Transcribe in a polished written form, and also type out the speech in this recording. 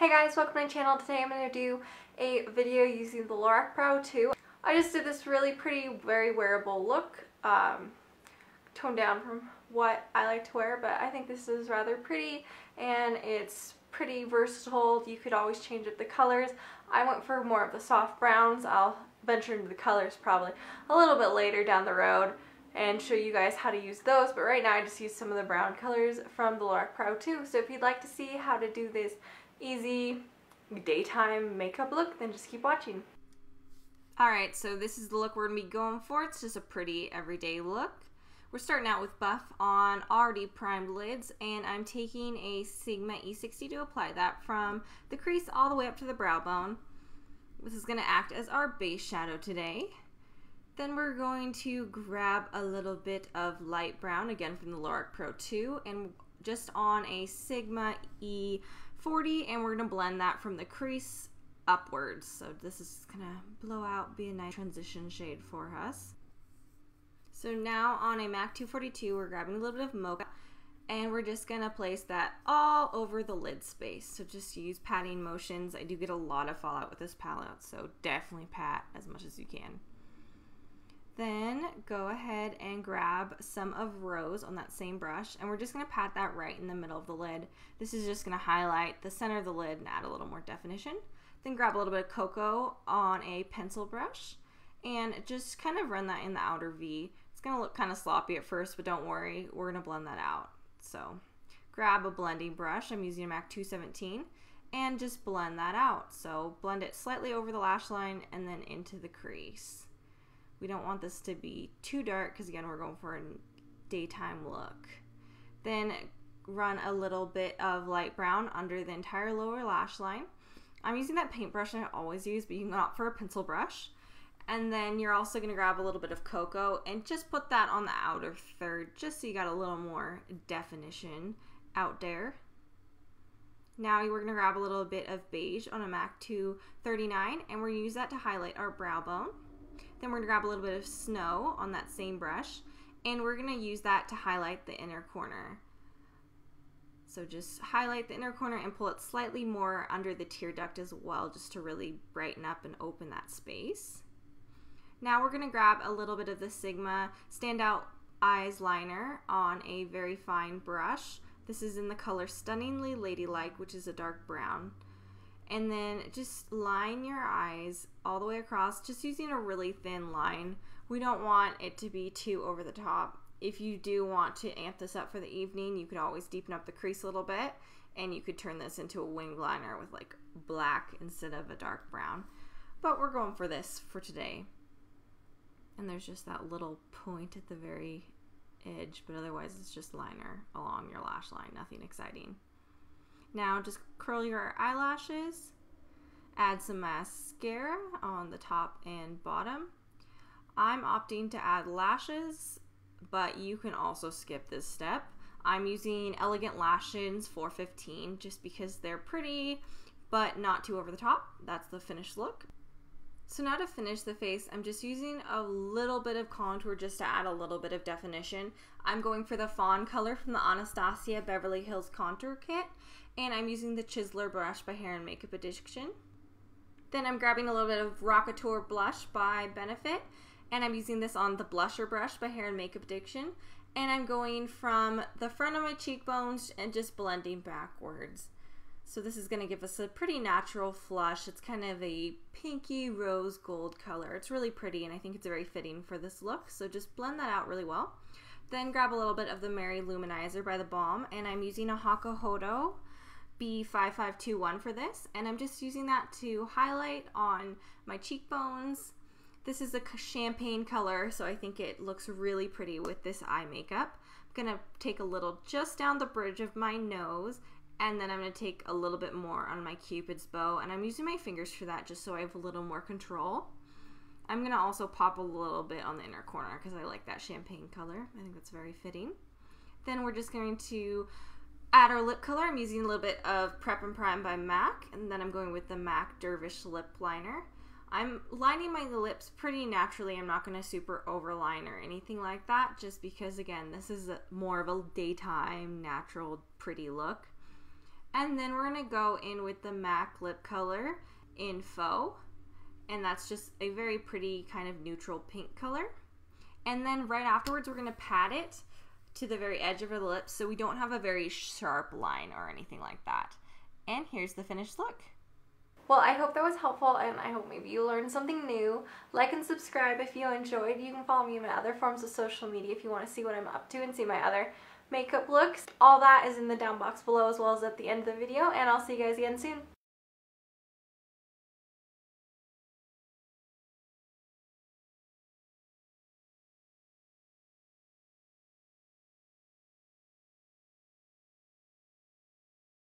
Hey guys, welcome to my channel. Today I'm going to do a video using the Lorac Pro 2. I just did this really pretty, very wearable look, toned down from what I like to wear, but I think this is rather pretty and it's pretty versatile. You could always change up the colors. I went for more of the soft browns. I'll venture into the colors probably a little bit later down the road and show you guys how to use those, but right now I just used some of the brown colors from the Lorac Pro 2. So if you'd like to see how to do this easy daytime makeup look, then just keep watching. Alright, so this is the look we're going to be going for. It's just a pretty everyday look. We're starting out with buff on already primed lids, and I'm taking a Sigma E60 to apply that from the crease all the way up to the brow bone. This is going to act as our base shadow today. Then we're going to grab a little bit of light brown, again from the Lorac Pro 2, and just on a Sigma E40, and we're going to blend that from the crease upwards. So this is going to blow out, be a nice transition shade for us. So now on a MAC 242, we're grabbing a little bit of mocha, and we're just going to place that all over the lid space. So just use patting motions. I do get a lot of fallout with this palette, so definitely pat as much as you can. Then go ahead and grab some of Rose on that same brush, and we're just going to pat that right in the middle of the lid. This is just going to highlight the center of the lid and add a little more definition. Then grab a little bit of Cocoa on a pencil brush and just kind of run that in the outer V. It's going to look kind of sloppy at first, but don't worry, we're going to blend that out. So grab a blending brush, I'm using a MAC 217, and just blend that out. So blend it slightly over the lash line and then into the crease. We don't want this to be too dark because again we're going for a daytime look. Then run a little bit of light brown under the entire lower lash line. I'm using that paintbrush I always use, but you can opt for a pencil brush. And then you're also going to grab a little bit of Cocoa and just put that on the outer third just so you got a little more definition out there. Now we're going to grab a little bit of beige on a MAC 239 and we're going to use that to highlight our brow bone. Then we're going to grab a little bit of Snow on that same brush, and we're going to use that to highlight the inner corner. So just highlight the inner corner and pull it slightly more under the tear duct as well, just to really brighten up and open that space. Now we're going to grab a little bit of the Sigma Standout Eyes Liner on a very fine brush. This is in the color Stunningly Ladylike, which is a dark brown. And then just line your eyes all the way across, just using a really thin line. We don't want it to be too over the top. If you do want to amp this up for the evening, you could always deepen up the crease a little bit, and you could turn this into a winged liner with like black instead of a dark brown. But we're going for this for today. And there's just that little point at the very edge, but otherwise it's just liner along your lash line, nothing exciting. Now just curl your eyelashes, add some mascara on the top and bottom. I'm opting to add lashes, but you can also skip this step. I'm using Elegant Lashes 415 just because they're pretty, but not too over the top. That's the finished look. So now to finish the face, I'm just using a little bit of contour just to add a little bit of definition. I'm going for the fawn color from the Anastasia Beverly Hills Contour Kit, and I'm using the Chiseler brush by Hair and Makeup Addiction. Then I'm grabbing a little bit of Rockateur blush by Benefit, and I'm using this on the blusher brush by Hair and Makeup Addiction, and I'm going from the front of my cheekbones and just blending backwards. So this is going to give us a pretty natural flush. It's kind of a pinky rose gold color. It's really pretty, and I think it's very fitting for this look. So just blend that out really well. Then grab a little bit of the Mary Luminizer by The Balm, and I'm using a Hakuhodo B5521 for this, and I'm just using that to highlight on my cheekbones. This is a champagne color, so I think it looks really pretty with this eye makeup. I'm going to take a little just down the bridge of my nose, and then I'm going to take a little bit more on my Cupid's bow, and I'm using my fingers for that just so I have a little more control. I'm going to also pop a little bit on the inner corner because I like that champagne color. I think that's very fitting. Then we're just going to add our lip color. I'm using a little bit of Prep and Prime by MAC, and then I'm going with the MAC Dervish Lip Liner. I'm lining my lips pretty naturally. I'm not going to super overline or anything like that, just because, again, this is more of a daytime, natural, pretty look. And then we're going to go in with the MAC lip color in Faux. And that's just a very pretty kind of neutral pink color. And then right afterwards, we're going to pat it to the very edge of the lips so we don't have a very sharp line or anything like that. And here's the finished look. Well, I hope that was helpful, and I hope maybe you learned something new. Like and subscribe if you enjoyed. You can follow me in my other forms of social media if you want to see what I'm up to and see my other makeup looks. All that is in the down box below as well as at the end of the video, and I'll see you guys again soon.